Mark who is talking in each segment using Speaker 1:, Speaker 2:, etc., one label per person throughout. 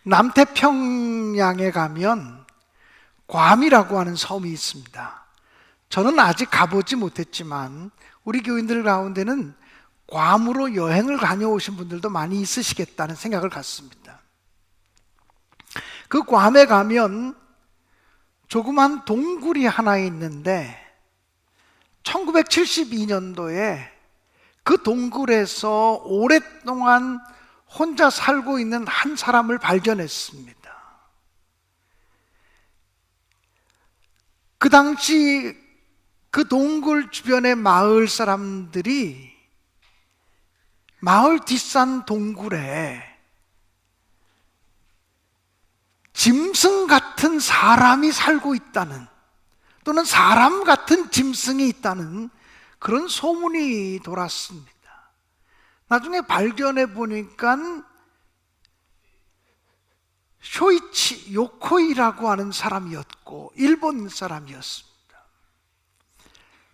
Speaker 1: 남태평양에 가면 괌이라고 하는 섬이 있습니다. 저는 아직 가보지 못했지만 우리 교인들 가운데는 괌으로 여행을 다녀오신 분들도 많이 있으시겠다는 생각을 갖습니다. 그 괌에 가면 조그만 동굴이 하나 있는데 1972년도에 그 동굴에서 오랫동안 혼자 살고 있는 한 사람을 발견했습니다. 그 당시 그 동굴 주변의 마을 사람들이 마을 뒷산 동굴에 짐승 같은 사람이 살고 있다는, 또는 사람 같은 짐승이 있다는 그런 소문이 돌았습니다. 나중에 발견해 보니까 쇼이치 요코이라고 하는 사람이었고 일본 사람이었습니다.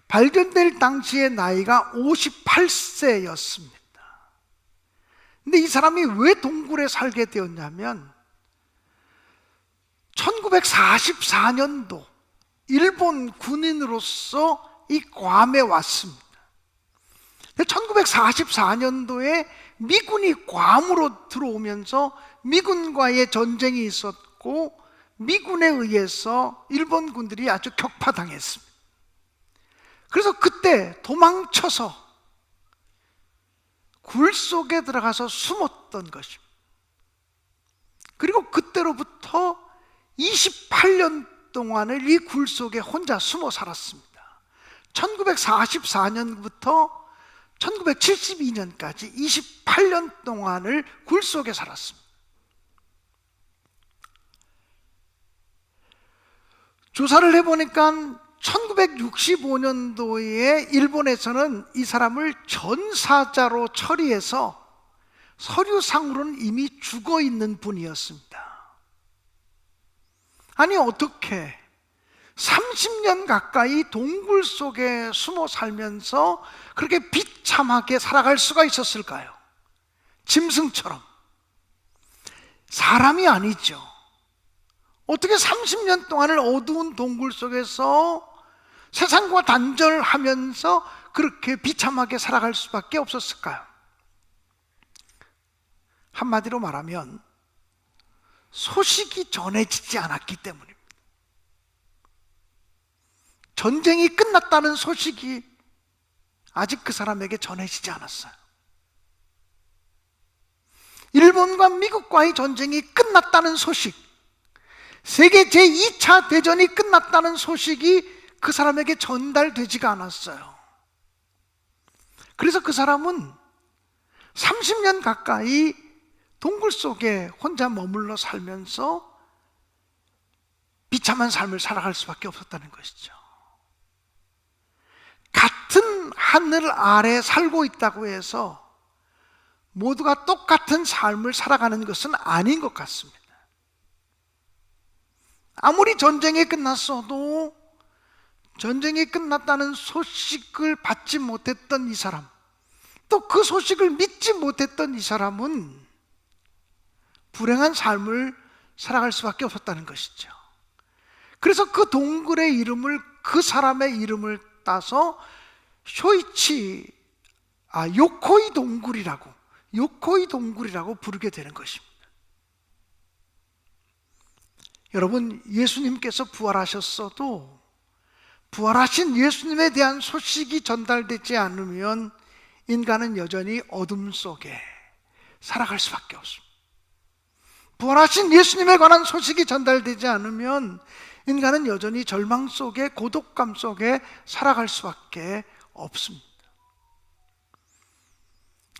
Speaker 1: 발견될 당시의 나이가 58세였습니다. 근데 이 사람이 왜 동굴에 살게 되었냐면 1944년도 일본 군인으로서 이 괌에 왔습니다. 1944년도에 미군이 괌으로 들어오면서 미군과의 전쟁이 있었고 미군에 의해서 일본 군들이 아주 격파당했습니다. 그래서 그때 도망쳐서 굴 속에 들어가서 숨었던 것입니다. 그리고 그때로부터 28년 동안을 이 굴 속에 혼자 숨어 살았습니다. 1944년부터 1972년까지 28년 동안을 굴 속에 살았습니다. 조사를 해보니까 1965년도에 일본에서는 이 사람을 전사자로 처리해서 서류상으로는 이미 죽어 있는 분이었습니다. 아니 어떻게 30년 가까이 동굴 속에 숨어 살면서 그렇게 비참하게 살아갈 수가 있었을까요? 짐승처럼. 사람이 아니죠. 어떻게 30년 동안을 어두운 동굴 속에서 세상과 단절하면서 그렇게 비참하게 살아갈 수밖에 없었을까요? 한마디로 말하면 소식이 전해지지 않았기 때문입니다. 전쟁이 끝났다는 소식이 아직 그 사람에게 전해지지 않았어요. 일본과 미국과의 전쟁이 끝났다는 소식, 세계 제2차 대전이 끝났다는 소식이 그 사람에게 전달되지가 않았어요. 그래서 그 사람은 30년 가까이 동굴 속에 혼자 머물러 살면서 비참한 삶을 살아갈 수밖에 없었다는 것이죠. 같은 하늘 아래 살고 있다고 해서 모두가 똑같은 삶을 살아가는 것은 아닌 것 같습니다. 아무리 전쟁이 끝났어도 전쟁이 끝났다는 소식을 받지 못했던 이 사람, 또 그 소식을 믿지 못했던 이 사람은 불행한 삶을 살아갈 수밖에 없었다는 것이죠. 그래서 그 동굴의 이름을, 그 사람의 이름을 따서 요코이 동굴이라고 부르게 되는 것입니다. 여러분, 예수님께서 부활하셨어도 부활하신 예수님에 대한 소식이 전달되지 않으면 인간은 여전히 어둠 속에 살아갈 수밖에 없습니다. 부활하신 예수님에 관한 소식이 전달되지 않으면 인간은 여전히 절망 속에, 고독감 속에 살아갈 수밖에 없습니다.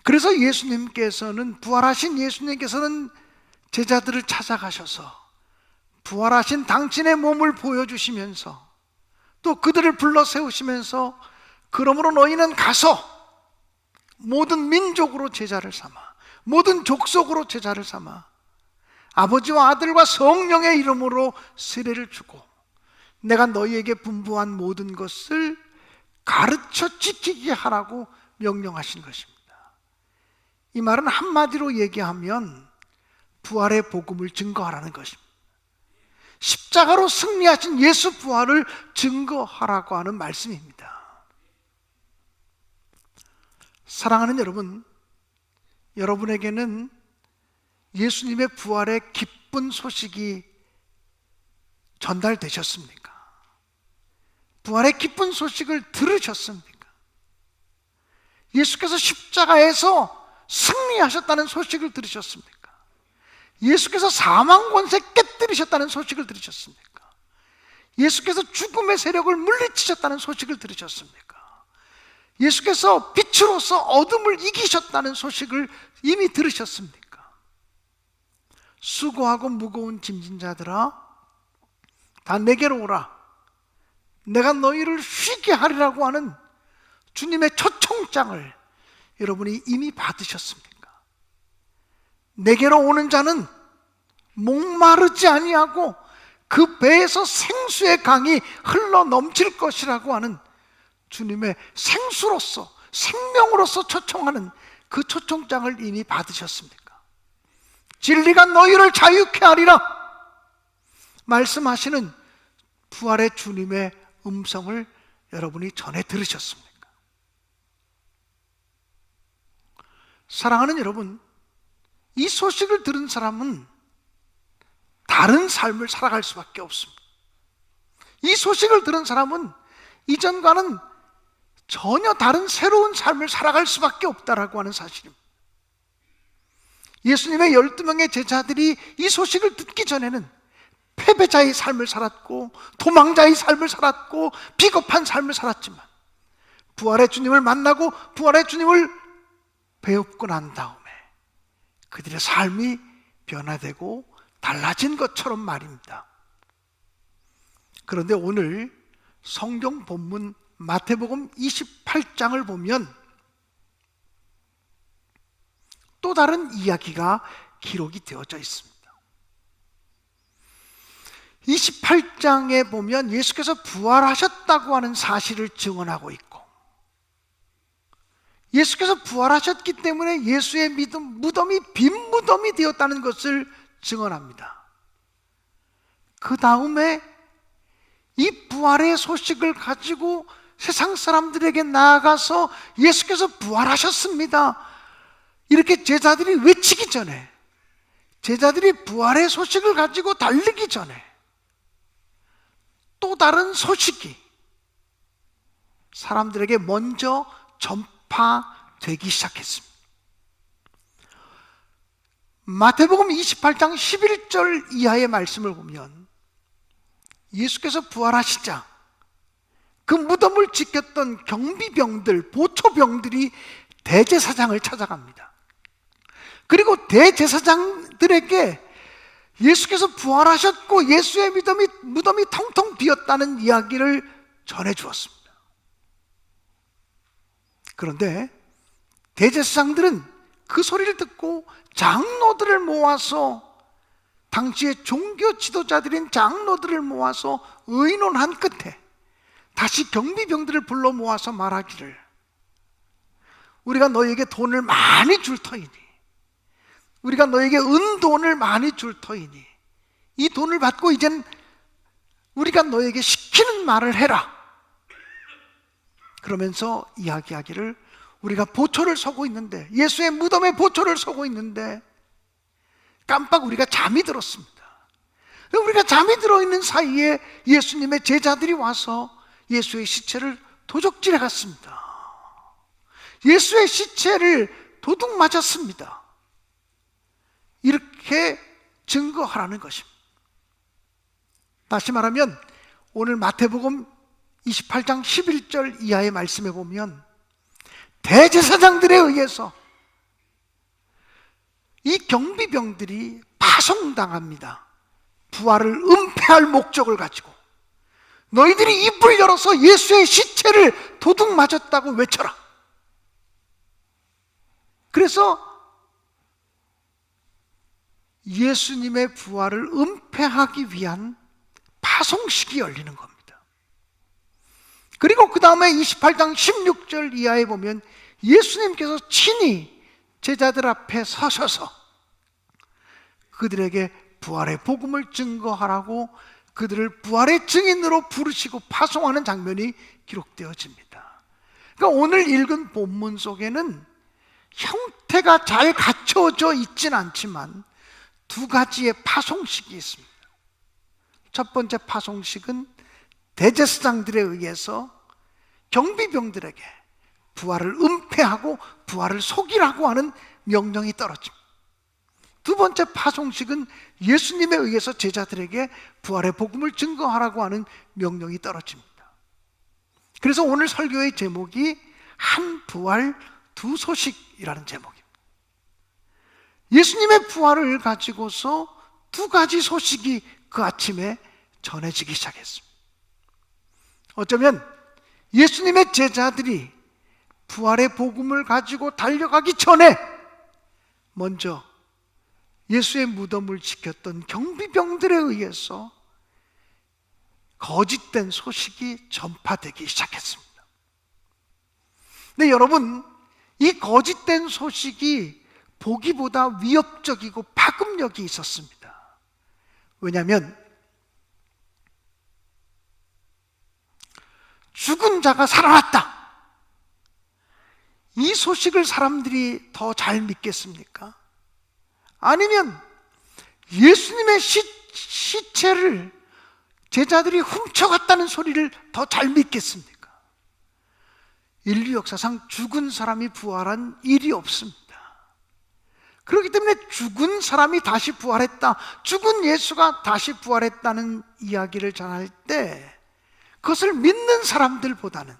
Speaker 1: 그래서 부활하신 예수님께서는 제자들을 찾아가셔서 부활하신 당신의 몸을 보여주시면서 또 그들을 불러 세우시면서 그러므로 너희는 가서 모든 민족으로 제자를 삼아, 모든 족속으로 제자를 삼아 아버지와 아들과 성령의 이름으로 세례를 주고 내가 너희에게 분부한 모든 것을 가르쳐 지키게 하라고 명령하신 것입니다. 이 말은 한마디로 얘기하면 부활의 복음을 증거하라는 것입니다. 십자가로 승리하신 예수 부활을 증거하라고 하는 말씀입니다. 사랑하는 여러분, 여러분에게는 예수님의 부활의 기쁜 소식이 전달되셨습니까? 부활의 기쁜 소식을 들으셨습니까? 예수께서 십자가에서 승리하셨다는 소식을 들으셨습니까? 예수께서 사망 권세 깨뜨리셨다는 소식을 들으셨습니까? 예수께서 죽음의 세력을 물리치셨다는 소식을 들으셨습니까? 예수께서 빛으로서 어둠을 이기셨다는 소식을 이미 들으셨습니까? 수고하고 무거운 짐진 자들아, 다 내게로 오라. 내가 너희를 쉬게 하리라고 하는 주님의 초청장을 여러분이 이미 받으셨습니까? 내게로 오는 자는 목마르지 아니하고 그 배에서 생수의 강이 흘러 넘칠 것이라고 하는 주님의 생수로서, 생명으로서 초청하는 그 초청장을 이미 받으셨습니까? 진리가 너희를 자유케 하리라 말씀하시는 부활의 주님의 음성을 여러분이 전해 들으셨습니까? 사랑하는 여러분, 이 소식을 들은 사람은 다른 삶을 살아갈 수밖에 없습니다. 이 소식을 들은 사람은 이전과는 전혀 다른 새로운 삶을 살아갈 수밖에 없다라고 하는 사실입니다. 예수님의 12명의 제자들이 이 소식을 듣기 전에는 패배자의 삶을 살았고 도망자의 삶을 살았고 비겁한 삶을 살았지만 부활의 주님을 만나고 부활의 주님을 배웁고 난 다음에 그들의 삶이 변화되고 달라진 것처럼 말입니다. 그런데 오늘 성경 본문 마태복음 28장을 보면 또 다른 이야기가 기록이 되어져 있습니다. 28장에 보면 예수께서 부활하셨다고 하는 사실을 증언하고 있고, 예수께서 부활하셨기 때문에 예수의 무덤이 빈 무덤이 되었다는 것을 증언합니다. 그 다음에 이 부활의 소식을 가지고 세상 사람들에게 나아가서 예수께서 부활하셨습니다, 이렇게 제자들이 외치기 전에, 제자들이 부활의 소식을 가지고 달리기 전에 또 다른 소식이 사람들에게 먼저 전파되기 시작했습니다. 마태복음 28장 11절 이하의 말씀을 보면 예수께서 부활하시자 그 무덤을 지켰던 경비병들, 보초병들이 대제사장을 찾아갑니다. 그리고 대제사장들에게 예수께서 부활하셨고 예수의 무덤이 텅텅 비었다는 이야기를 전해주었습니다. 그런데 대제사장들은 그 소리를 듣고 장로들을 모아서, 당시의 종교 지도자들인 장로들을 모아서 의논한 끝에 다시 경비병들을 불러 모아서 말하기를, 우리가 너에게 돈을 많이 줄 터이니, 우리가 너에게 은돈을 많이 줄 터이니 이 돈을 받고 이젠 우리가 너에게 시키는 말을 해라. 그러면서 이야기하기를, 우리가 보초를 서고 있는데, 예수의 무덤에 보초를 서고 있는데 깜빡 우리가 잠이 들었습니다. 우리가 잠이 들어있는 사이에 예수님의 제자들이 와서 예수의 시체를 도적질해 갔습니다. 예수의 시체를 도둑 맞았습니다. 이렇게 증거하라는 것입니다. 다시 말하면 오늘 마태복음 28장 11절 이하의 말씀에 보면 대제사장들에 의해서 이 경비병들이 파송당합니다. 부활을 은폐할 목적을 가지고 너희들이 입을 열어서 예수의 시체를 도둑 맞았다고 외쳐라. 그래서 예수님의 부활을 은폐하기 위한 파송식이 열리는 겁니다. 그리고 그 다음에 28장 16절 이하에 보면 예수님께서 친히 제자들 앞에 서셔서 그들에게 부활의 복음을 증거하라고 그들을 부활의 증인으로 부르시고 파송하는 장면이 기록되어집니다. 그러니까 오늘 읽은 본문 속에는 형태가 잘 갖춰져 있진 않지만 두 가지의 파송식이 있습니다. 첫 번째 파송식은 대제사장들에 의해서 경비병들에게 부활을 은폐하고 부활을 속이라고 하는 명령이 떨어집니다. 두 번째 파송식은 예수님에 의해서 제자들에게 부활의 복음을 증거하라고 하는 명령이 떨어집니다. 그래서 오늘 설교의 제목이 한 부활 두 소식이라는 제목입니다. 예수님의 부활을 가지고서 두 가지 소식이 그 아침에 전해지기 시작했습니다. 어쩌면 예수님의 제자들이 부활의 복음을 가지고 달려가기 전에 먼저 예수의 무덤을 지켰던 경비병들에 의해서 거짓된 소식이 전파되기 시작했습니다. 근데 여러분, 이 거짓된 소식이 보기보다 위협적이고 파급력이 있었습니다. 왜냐하면 죽은 자가 살아났다, 이 소식을 사람들이 더 잘 믿겠습니까? 아니면 예수님의 시체를 제자들이 훔쳐갔다는 소리를 더 잘 믿겠습니까? 인류 역사상 죽은 사람이 부활한 일이 없습니다. 그렇기 때문에 죽은 사람이 다시 부활했다, 죽은 예수가 다시 부활했다는 이야기를 전할 때 그것을 믿는 사람들보다는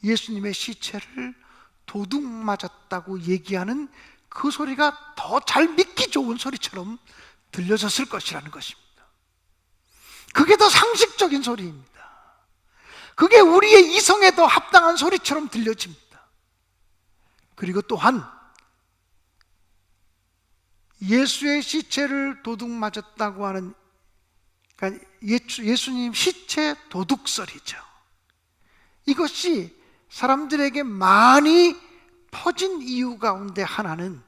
Speaker 1: 예수님의 시체를 도둑 맞았다고 얘기하는 그 소리가 더 잘 믿기 좋은 소리처럼 들려졌을 것이라는 것입니다. 그게 더 상식적인 소리입니다. 그게 우리의 이성에 더 합당한 소리처럼 들려집니다. 그리고 또한 예수의 시체를 도둑 맞았다고 하는, 그러니까 예수님 시체 도둑설이죠. 이것이 사람들에게 많이 퍼진 이유 가운데 하나는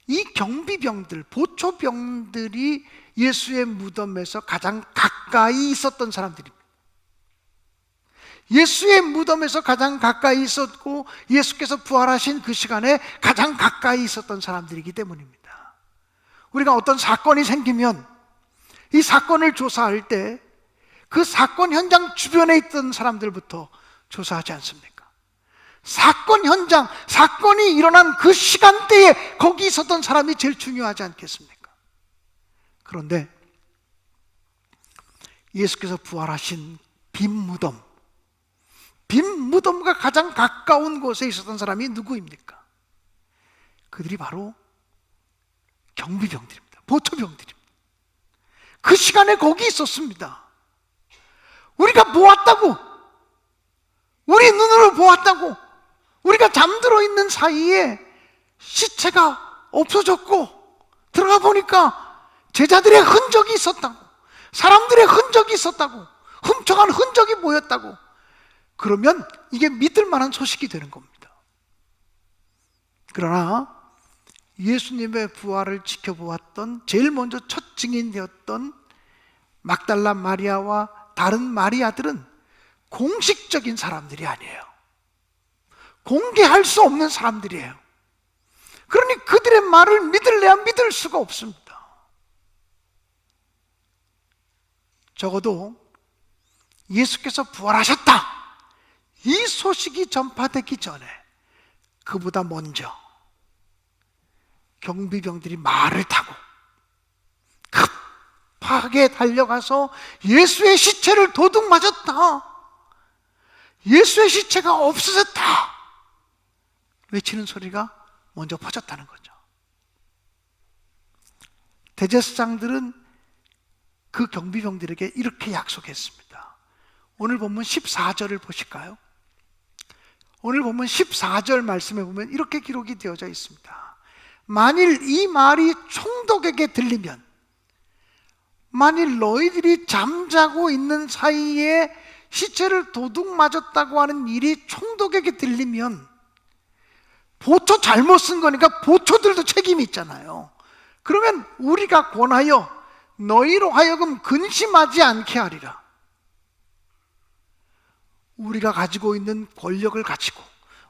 Speaker 1: 이 경비병들, 보초병들이 예수의 무덤에서 가장 가까이 있었던 사람들입니다. 예수의 무덤에서 가장 가까이 있었고 예수께서 부활하신 그 시간에 가장 가까이 있었던 사람들이기 때문입니다. 우리가 어떤 사건이 생기면 이 사건을 조사할 때 그 사건 현장 주변에 있던 사람들부터 조사하지 않습니까? 사건 현장, 사건이 일어난 그 시간대에 거기 있었던 사람이 제일 중요하지 않겠습니까? 그런데 예수께서 부활하신 빈 무덤과 가장 가까운 곳에 있었던 사람이 누구입니까? 그들이 바로 경비병들입니다. 보초병들입니다. 그 시간에 거기 있었습니다. 우리가 보았다고, 우리 눈으로 보았다고, 우리가 잠들어 있는 사이에 시체가 없어졌고 들어가 보니까 제자들의 흔적이 있었다고, 사람들의 흔적이 있었다고, 훔쳐간 흔적이 보였다고. 그러면 이게 믿을 만한 소식이 되는 겁니다. 그러나 예수님의 부활을 지켜보았던, 제일 먼저 첫 증인되었던 막달라 마리아와 다른 마리아들은 공식적인 사람들이 아니에요. 공개할 수 없는 사람들이에요. 그러니 그들의 말을 믿을래야 믿을 수가 없습니다. 적어도 예수께서 부활하셨다, 이 소식이 전파되기 전에 그보다 먼저 경비병들이 말을 타고 급하게 달려가서 예수의 시체를 도둑 맞았다, 예수의 시체가 없어졌다 외치는 소리가 먼저 퍼졌다는 거죠. 대제사장들은 그 경비병들에게 이렇게 약속했습니다. 오늘 본문 14절을 보실까요? 오늘 본문 14절 말씀에 보면 이렇게 기록이 되어져 있습니다. 만일 이 말이 총독에게 들리면, 만일 너희들이 잠자고 있는 사이에 시체를 도둑 맞았다고 하는 일이 총독에게 들리면 보초 잘못 쓴 거니까 보초들도 책임이 있잖아요. 그러면 우리가 권하여 너희로 하여금 근심하지 않게 하리라. 우리가 가지고 있는 권력을 가지고,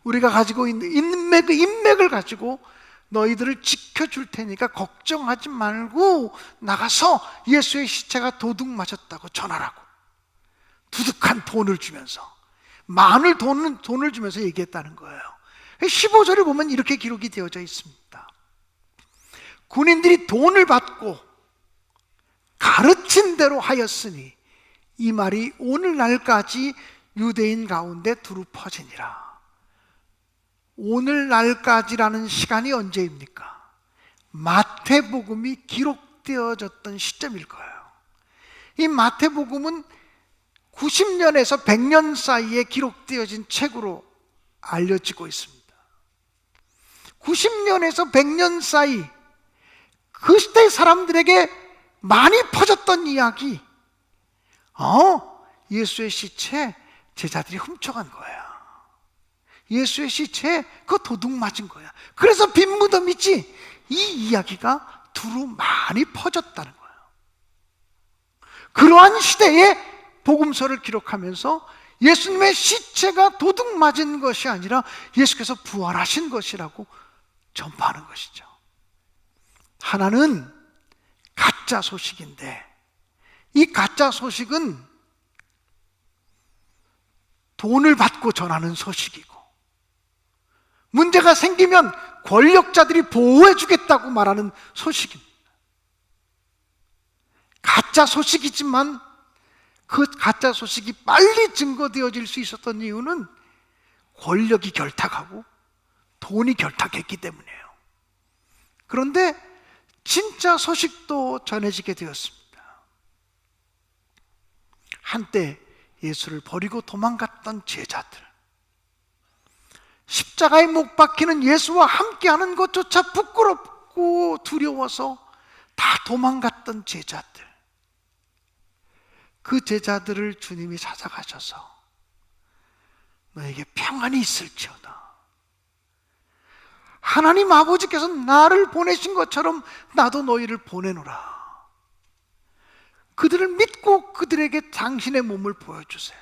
Speaker 1: 우리가 가지고 있는 인맥을 가지고 너희들을 지켜줄 테니까 걱정하지 말고 나가서 예수의 시체가 도둑 맞았다고 전하라고. 두둑한 돈을 주면서, 많은 돈을 주면서 얘기했다는 거예요. 15절에 보면 이렇게 기록이 되어져 있습니다. 군인들이 돈을 받고 가르친 대로 하였으니 이 말이 오늘날까지 유대인 가운데 두루 퍼지니라. 오늘날까지라는 시간이 언제입니까? 마태복음이 기록되어졌던 시점일 거예요. 이 마태복음은 90년에서 100년 사이에 기록되어진 책으로 알려지고 있습니다. 90년에서 100년 사이 그 시대 사람들에게 많이 퍼졌던 이야기, 예수의 시체 제자들이 훔쳐간 거야. 예수의 시체에 그 도둑 맞은 거야. 그래서 빈 무덤이지. 이 이야기가 두루 많이 퍼졌다는 거예요. 그러한 시대에 복음서를 기록하면서 예수님의 시체가 도둑 맞은 것이 아니라 예수께서 부활하신 것이라고 전파하는 것이죠. 하나는 가짜 소식인데, 이 가짜 소식은 돈을 받고 전하는 소식이고, 문제가 생기면 권력자들이 보호해 주겠다고 말하는 소식입니다. 가짜 소식이지만 그 가짜 소식이 빨리 증거되어질 수 있었던 이유는 권력이 결탁하고 돈이 결탁했기 때문이에요. 그런데 진짜 소식도 전해지게 되었습니다. 한때 예수를 버리고 도망갔던 제자들, 십자가에 못 박히는 예수와 함께하는 것조차 부끄럽고 두려워서 다 도망갔던 제자들, 그 제자들을 주님이 찾아가셔서 너에게 평안이 있을지어다, 하나님 아버지께서 나를 보내신 것처럼 나도 너희를 보내노라, 그들을 믿고 그들에게 당신의 몸을 보여주세요.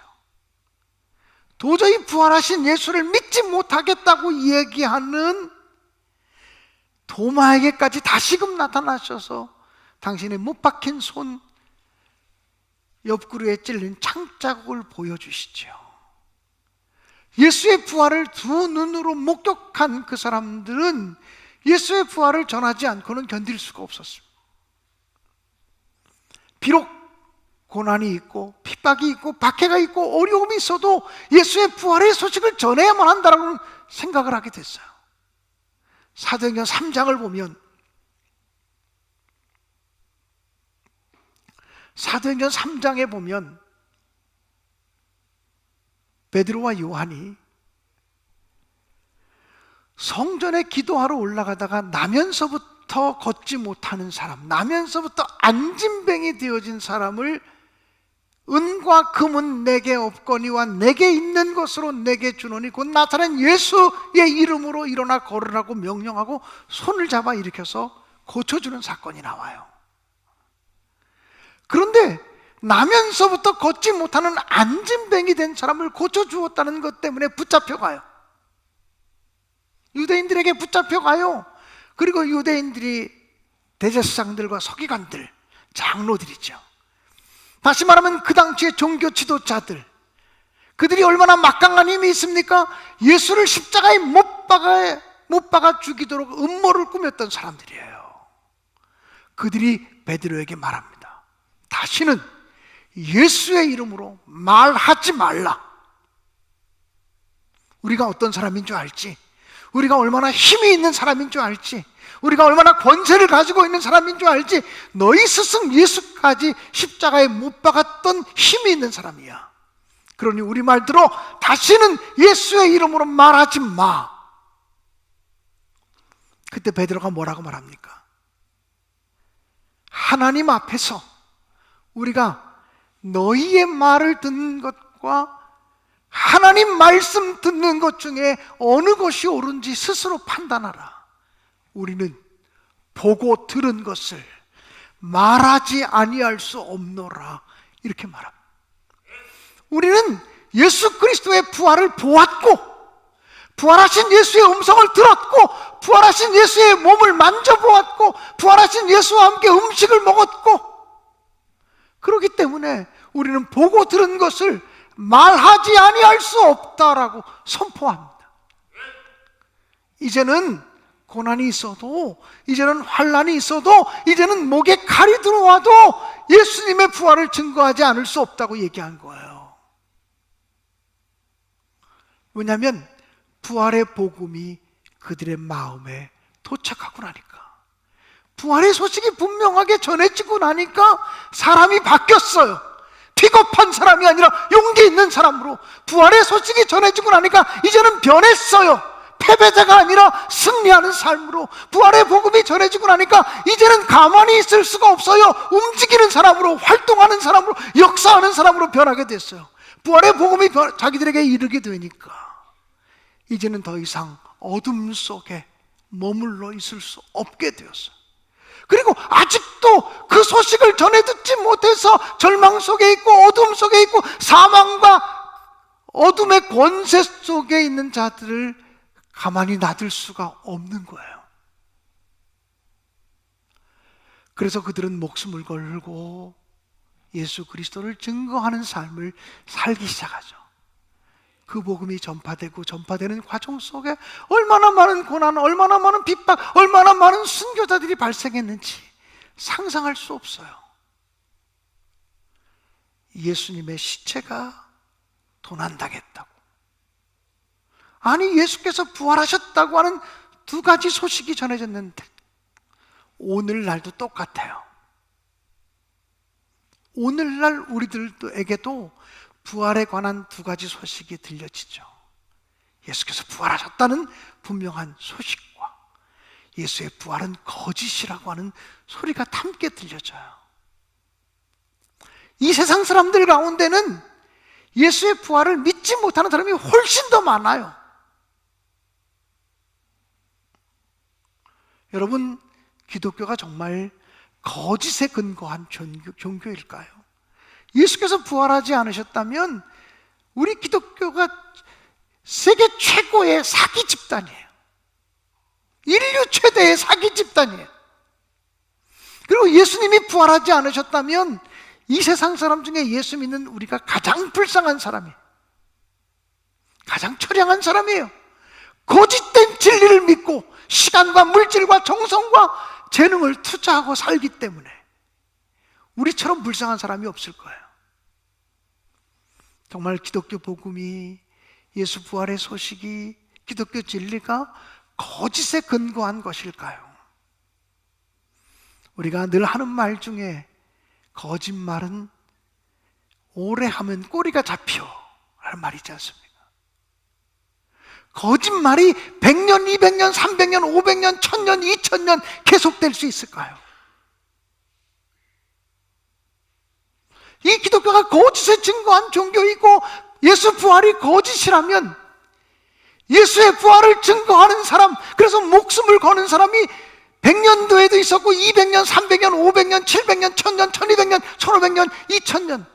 Speaker 1: 도저히 부활하신 예수를 믿지 못하겠다고 얘기하는 도마에게까지 다시금 나타나셔서 당신의 못 박힌 손, 옆구리에 찔린 창자국을 보여주시죠. 예수의 부활을 두 눈으로 목격한 그 사람들은 예수의 부활을 전하지 않고는 견딜 수가 없었습니다. 비록 고난이 있고 핍박이 있고 박해가 있고 어려움이 있어도 예수의 부활의 소식을 전해야만 한다는 생각을 하게 됐어요. 사도행전 3장을 보면, 사도행전 3장에 보면 베드로와 요한이 성전에 기도하러 올라가다가 나면서부터 걷지 못하는 사람, 나면서부터 안진뱅이 되어진 사람을 은과 금은 내게 없거니와 내게 있는 것으로 내게 주노니 곧 나타난 예수의 이름으로 일어나 걸으라고 명령하고 손을 잡아 일으켜서 고쳐주는 사건이 나와요. 그런데 나면서부터 걷지 못하는 안진뱅이 된 사람을 고쳐주었다는 것 때문에 붙잡혀가요. 유대인들에게 붙잡혀가요. 그리고 유대인들이 대제사장들과 서기관들, 장로들이죠. 다시 말하면 그 당시의 종교 지도자들, 그들이 얼마나 막강한 힘이 있습니까? 예수를 십자가에 못 박아 죽이도록 음모를 꾸몄던 사람들이에요. 그들이 베드로에게 말합니다. 다시는 예수의 이름으로 말하지 말라. 우리가 어떤 사람인 줄 알지? 우리가 얼마나 힘이 있는 사람인 줄 알지? 우리가 얼마나 권세를 가지고 있는 사람인 줄 알지? 너희 스승 예수까지 십자가에 못 박았던 힘이 있는 사람이야. 그러니 우리 말대로 다시는 예수의 이름으로 말하지 마. 그때 베드로가 뭐라고 말합니까? 하나님 앞에서 우리가 너희의 말을 듣는 것과 하나님 말씀 듣는 것 중에 어느 것이 옳은지 스스로 판단하라. 우리는 보고 들은 것을 말하지 아니할 수 없노라, 이렇게 말합니다. 우리는 예수 그리스도의 부활을 보았고, 부활하신 예수의 음성을 들었고, 부활하신 예수의 몸을 만져보았고, 부활하신 예수와 함께 음식을 먹었고, 그렇기 때문에 우리는 보고 들은 것을 말하지 아니할 수 없다라고 선포합니다. 이제는 고난이 있어도, 이제는 환난이 있어도, 이제는 목에 칼이 들어와도 예수님의 부활을 증거하지 않을 수 없다고 얘기한 거예요. 왜냐하면 부활의 복음이 그들의 마음에 도착하고 나니까, 부활의 소식이 분명하게 전해지고 나니까 사람이 바뀌었어요. 비겁한 사람이 아니라 용기 있는 사람으로 부활의 소식이 전해지고 나니까 이제는 변했어요. 패배자가 아니라 승리하는 삶으로 부활의 복음이 전해지고 나니까 이제는 가만히 있을 수가 없어요. 움직이는 사람으로, 활동하는 사람으로, 역사하는 사람으로 변하게 됐어요. 부활의 복음이 자기들에게 이르게 되니까 이제는 더 이상 어둠 속에 머물러 있을 수 없게 되었어요. 그리고 아직도 그 소식을 전해 듣지 못해서 절망 속에 있고 어둠 속에 있고 사망과 어둠의 권세 속에 있는 자들을 가만히 놔둘 수가 없는 거예요. 그래서 그들은 목숨을 걸고 예수 그리스도를 증거하는 삶을 살기 시작하죠. 그 복음이 전파되는 과정 속에 얼마나 많은 고난, 얼마나 많은 핍박, 얼마나 많은 순교자들이 발생했는지 상상할 수 없어요. 예수님의 시체가 도난당했다고, 아니 예수께서 부활하셨다고 하는 두 가지 소식이 전해졌는데 오늘날도 똑같아요. 오늘날 우리들에게도 부활에 관한 두 가지 소식이 들려지죠. 예수께서 부활하셨다는 분명한 소식과 예수의 부활은 거짓이라고 하는 소리가 함께 들려져요. 이 세상 사람들 가운데는 예수의 부활을 믿지 못하는 사람이 훨씬 더 많아요. 여러분, 기독교가 정말 거짓에 근거한 종교일까요? 예수께서 부활하지 않으셨다면 우리 기독교가 세계 최고의 사기 집단이에요. 인류 최대의 사기 집단이에요. 그리고 예수님이 부활하지 않으셨다면 이 세상 사람 중에 예수 믿는 우리가 가장 불쌍한 사람이에요. 가장 처량한 사람이에요. 거짓된 진리를 믿고 시간과 물질과 정성과 재능을 투자하고 살기 때문에 우리처럼 불쌍한 사람이 없을 거예요. 정말 기독교 복음이, 예수 부활의 소식이, 기독교 진리가 거짓에 근거한 것일까요? 우리가 늘 하는 말 중에 거짓말은 오래 하면 꼬리가 잡혀 라는 말이 있지 않습니까? 거짓말이 100년, 200년, 300년, 500년, 1000년, 2000년 계속될 수 있을까요? 이 기독교가 거짓에 증거한 종교이고 예수 부활이 거짓이라면 예수의 부활을 증거하는 사람, 그래서 목숨을 거는 사람이 100년도에도 있었고 200년, 300년, 500년, 700년, 1000년, 1200년, 1500년, 2000년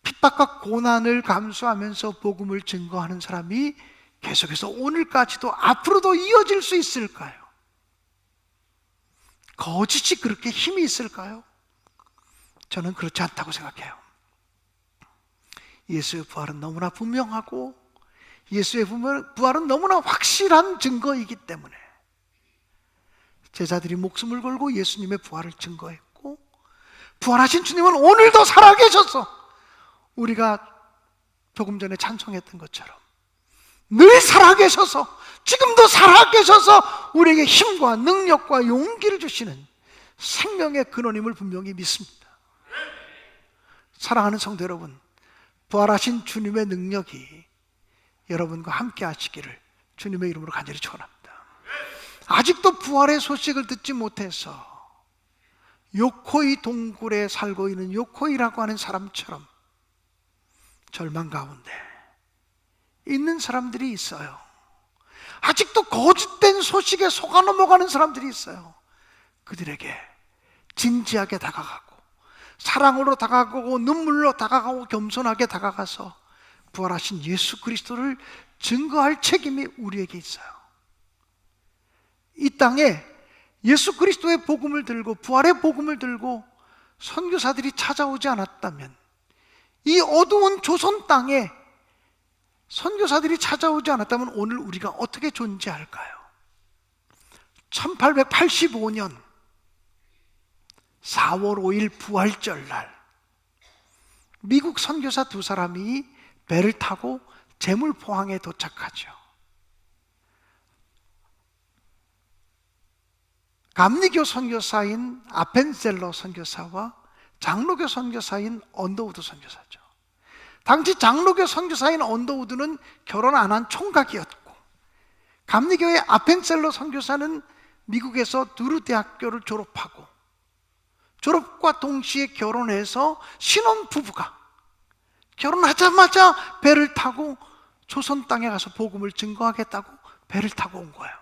Speaker 1: 핍박과 고난을 감수하면서 복음을 증거하는 사람이 계속해서 오늘까지도 앞으로도 이어질 수 있을까요? 거짓이 그렇게 힘이 있을까요? 저는 그렇지 않다고 생각해요. 예수의 부활은 너무나 분명하고 예수의 부활은 너무나 확실한 증거이기 때문에 제자들이 목숨을 걸고 예수님의 부활을 증거했고, 부활하신 주님은 오늘도 살아계셔서 우리가 조금 전에 찬송했던 것처럼 늘 살아계셔서, 지금도 살아계셔서 우리에게 힘과 능력과 용기를 주시는 생명의 근원임을 분명히 믿습니다. 사랑하는 성도 여러분, 부활하신 주님의 능력이 여러분과 함께 하시기를 주님의 이름으로 간절히 축원합니다. 아직도 부활의 소식을 듣지 못해서 요코이 동굴에 살고 있는 요코이라고 하는 사람처럼 절망 가운데 있는 사람들이 있어요. 아직도 거짓된 소식에 속아 넘어가는 사람들이 있어요. 그들에게 진지하게 다가가고 사랑으로 다가가고 눈물로 다가가고 겸손하게 다가가서 부활하신 예수 그리스도를 증거할 책임이 우리에게 있어요. 이 땅에 예수 그리스도의 복음을 들고 부활의 복음을 들고 선교사들이 찾아오지 않았다면, 이 어두운 조선 땅에 선교사들이 찾아오지 않았다면 오늘 우리가 어떻게 존재할까요? 1885년 4월 5일 부활절 날, 미국 선교사 두 사람이 배를 타고 제물포항에 도착하죠. 감리교 선교사인 아펜셀러 선교사와 장로교 선교사인 언더우드 선교사죠. 당시 장로교 선교사인 언더우드는 결혼 안 한 총각이었고, 감리교의 아펜셀러 선교사는 미국에서 두루 대학교를 졸업하고 졸업과 동시에 결혼해서 신혼부부가 결혼하자마자 배를 타고 조선 땅에 가서 복음을 증거하겠다고 배를 타고 온 거예요.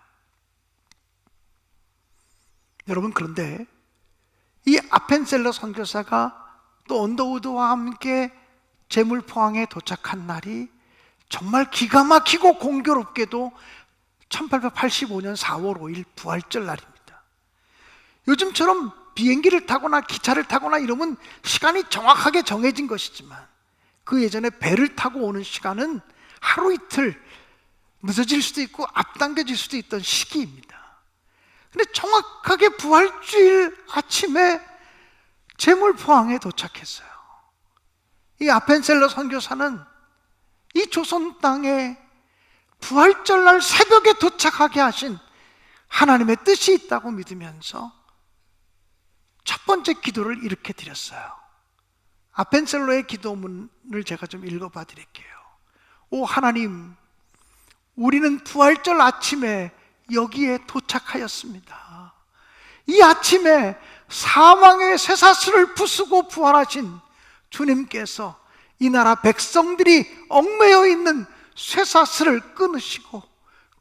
Speaker 1: 여러분, 그런데 이 아펜셀러 선교사가 또 언더우드와 함께 제물포항에 도착한 날이 정말 기가 막히고 공교롭게도 1885년 4월 5일 부활절 날입니다. 요즘처럼 비행기를 타거나 기차를 타거나 이러면 시간이 정확하게 정해진 것이지만, 그 예전에 배를 타고 오는 시간은 하루 이틀 늦어질 수도 있고 앞당겨질 수도 있던 시기입니다. 근데 정확하게 부활주일 아침에 제물포항에 도착했어요. 이 아펜셀러 선교사는 이 조선 땅에 부활절날 새벽에 도착하게 하신 하나님의 뜻이 있다고 믿으면서 첫 번째 기도를 이렇게 드렸어요. 아펜셀러의 기도문을 제가 좀 읽어봐 드릴게요. 오 하나님, 우리는 부활절 아침에 여기에 도착하였습니다. 이 아침에 사망의 쇠사슬을 부수고 부활하신 주님께서 이 나라 백성들이 얽매여 있는 쇠사슬을 끊으시고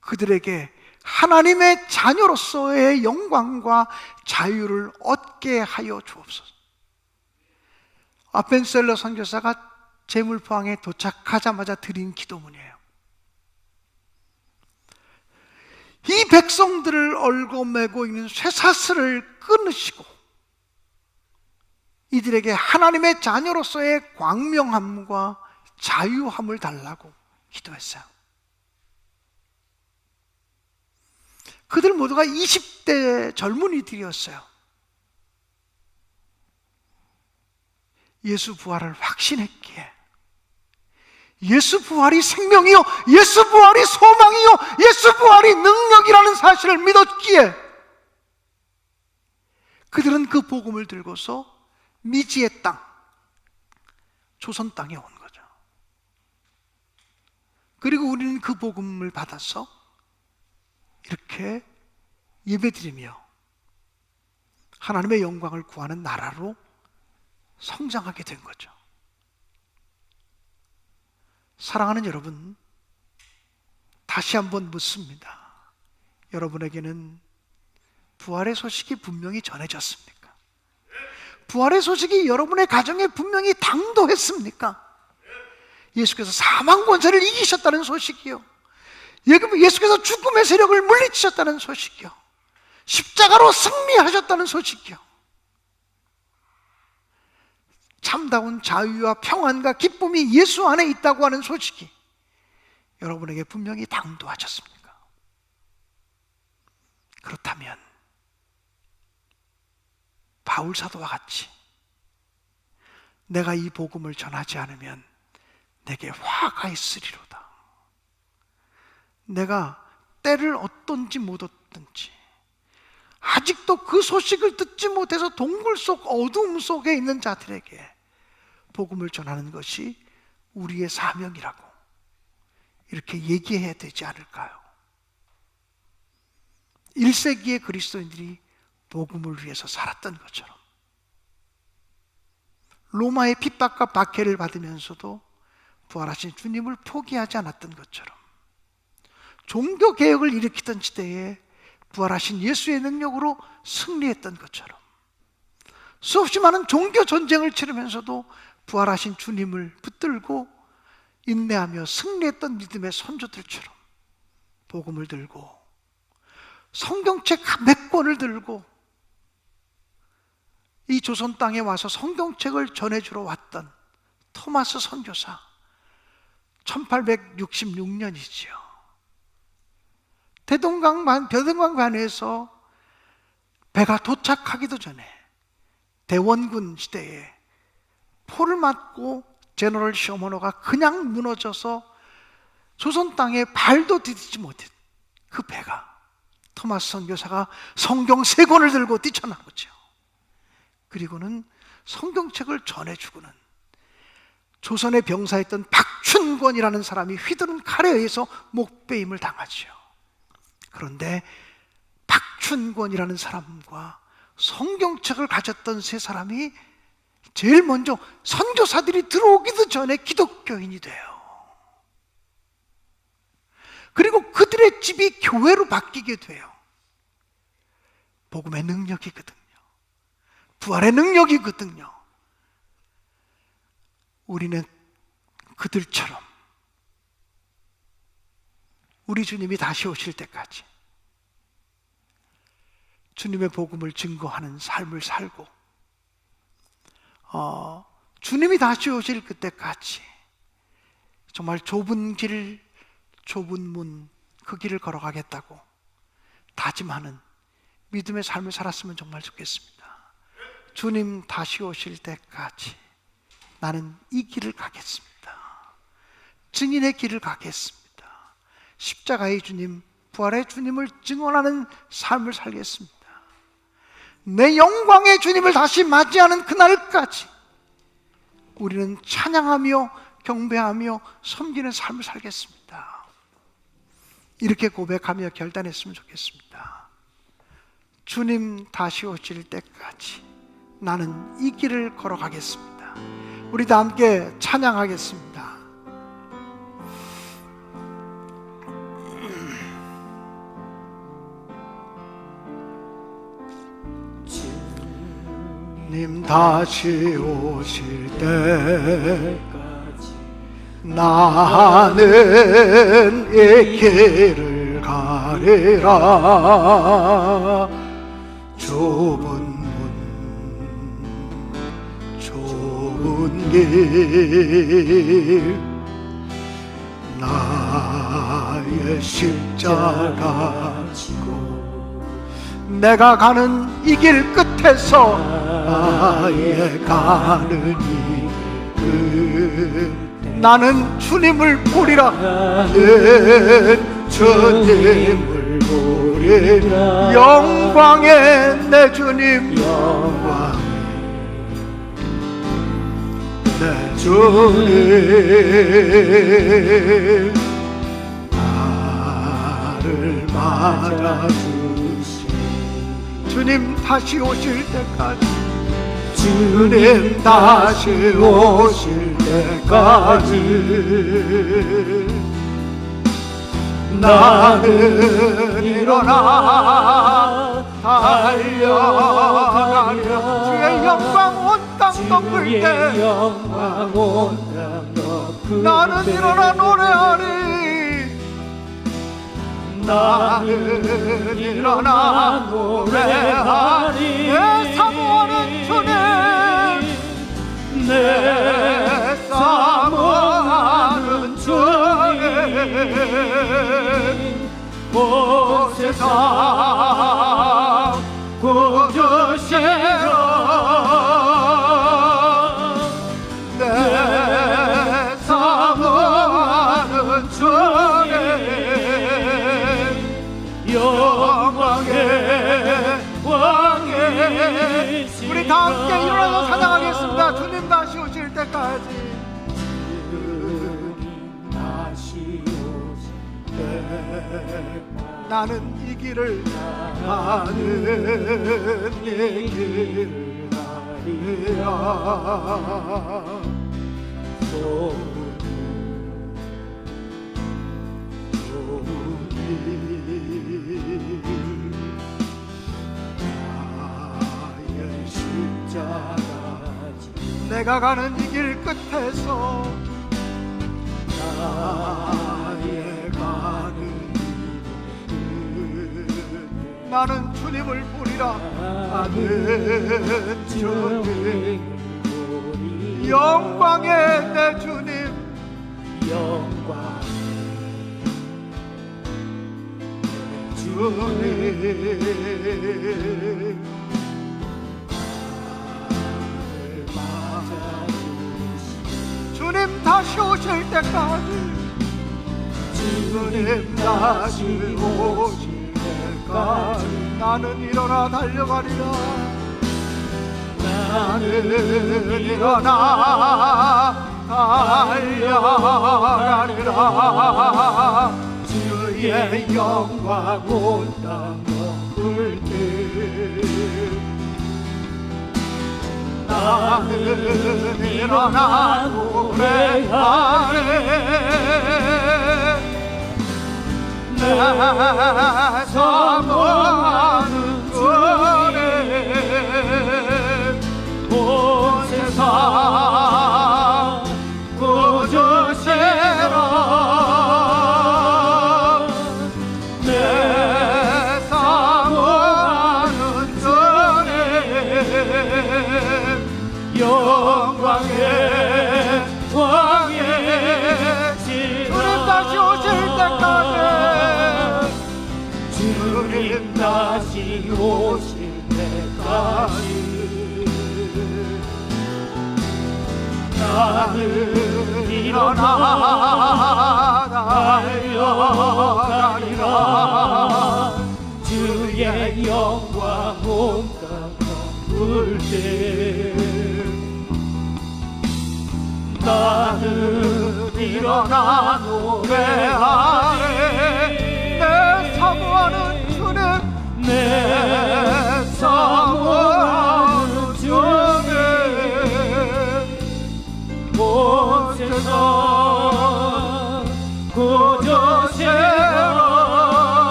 Speaker 1: 그들에게 하나님의 자녀로서의 영광과 자유를 얻게 하여 주옵소서. 아펜셀러 선교사가 제물포항에 도착하자마자 드린 기도문이에요. 이 백성들을 얽어매고 있는 쇠사슬을 끊으시고 이들에게 하나님의 자녀로서의 광명함과 자유함을 달라고 기도했어요. 그들 모두가 20대 젊은이들이었어요. 예수 부활을 확신했기에, 예수 부활이 생명이요, 예수 부활이 소망이요, 예수 부활이 능력이라는 사실을 믿었기에 그들은 그 복음을 들고서 미지의 땅, 조선 땅에 온 거죠. 그리고 우리는 그 복음을 받아서 이렇게 예배드리며 하나님의 영광을 구하는 나라로 성장하게 된 거죠. 사랑하는 여러분, 다시 한번 묻습니다. 여러분에게는 부활의 소식이 분명히 전해졌습니까? 부활의 소식이 여러분의 가정에 분명히 당도했습니까? 예수께서 사망 권세를 이기셨다는 소식이요, 예수께서 죽음의 세력을 물리치셨다는 소식이요, 십자가로 승리하셨다는 소식이요, 참다운 자유와 평안과 기쁨이 예수 안에 있다고 하는 소식이 여러분에게 분명히 당도하셨습니까? 그렇다면 바울 사도와 같이 내가 이 복음을 전하지 않으면 내게 화가 있으리로다, 내가 때를 얻든지 못 얻든지 아직도 그 소식을 듣지 못해서 동굴 속 어둠 속에 있는 자들에게 복음을 전하는 것이 우리의 사명이라고 이렇게 얘기해야 되지 않을까요? 1세기의 그리스도인들이 복음을 위해서 살았던 것처럼 로마의 핍박과 박해를 받으면서도 부활하신 주님을 포기하지 않았던 것처럼, 종교개혁을 일으키던 시대에 부활하신 예수의 능력으로 승리했던 것처럼, 수없이 많은 종교 전쟁을 치르면서도 부활하신 주님을 붙들고 인내하며 승리했던 믿음의 선조들처럼 복음을 들고 성경책 몇 권을 들고 이 조선 땅에 와서 성경책을 전해주러 왔던 토마스 선교사, 1866년이지요. 대동강반에서 배가 도착하기도 전에 대원군 시대에 포를 맞고 제너럴 쇼머노가 그냥 무너져서 조선 땅에 발도 디디지 못했 그 배가, 토마스 선교사가 성경 3권을 들고 뛰쳐나오죠. 그리고는 성경책을 전해주고는 조선의 병사였던 박춘권이라는 사람이 휘두른 칼에 의해서 목베임을 당하죠. 그런데 박춘권이라는 사람과 성경책을 가졌던 3사람이 제일 먼저 선교사들이 들어오기도 전에 기독교인이 돼요. 그리고 그들의 집이 교회로 바뀌게 돼요. 복음의 능력이거든요. 부활의 능력이거든요. 우리는 그들처럼 우리 주님이 다시 오실 때까지 주님의 복음을 증거하는 삶을 살고, 주님이 다시 오실 그때까지 정말 좁은 길, 좁은 문, 그 길을 걸어가겠다고 다짐하는 믿음의 삶을 살았으면 정말 좋겠습니다. 주님 다시 오실 때까지 나는 이 길을 가겠습니다. 증인의 길을 가겠습니다. 십자가의 주님, 부활의 주님을 증언하는 삶을 살겠습니다. 내 영광의 주님을 다시 맞이하는 그날까지 우리는 찬양하며 경배하며 섬기는 삶을 살겠습니다. 이렇게 고백하며 결단했으면 좋겠습니다. 주님 다시 오실 때까지 나는 이 길을 걸어가겠습니다. 우리 다 함께 찬양하겠습니다. 주님 다시 오실 때까지 나는 이 길을 가리라. 좁은 길 나의 십자가 지고 내가 가는 이 길 끝에서 나의 가는 이 길 나는 주님을 보리라. 나는 주님을 보리라. 영광의 내 주님, 영광 내 주님 나를 맞아주시. 주님 다시 오실 때까지, 주님 다시 오실 때까지 나는 일어나 달려가려. 주의 영광 온 땅 덮을 때 나는 일어나 노래하리. 나는 일어나 노래하리. 내 사모하는 주님, 내 사모하는 주님, 온 세상 구주시라. 내 사모하는 주님, 영광의 왕의. 우리 다 함께 일어나서 찬양하겠습니다. 주님 다시 오실 때까지. 주님 다시 오실 때까지 나는 이 길을 가는 이 길을 가리라. 내가 가는 이 길 끝에서 나의 가는 길 나는 주님을 보리라. 나는 주님 영광의 내 주님
Speaker 2: 영광
Speaker 1: 주님 주님 다시 오실 때까지 주님 다시 오실 때까지 나는 일어나 달려가리라. 나는 일어나 달려가리라. 주의 영광 온 땅 덮을 때 나는 일어나 노래하네. 내 사모하는 주님 온 세상 구주시라. 내 사모하는 주님 영광의 왕의 주님 다시 오실 때까지 주님 다시 오실 때까지 나는 일어나 달려가리라. 주의 영광 온 땅 덮을 때 나는 일어나 노래하네.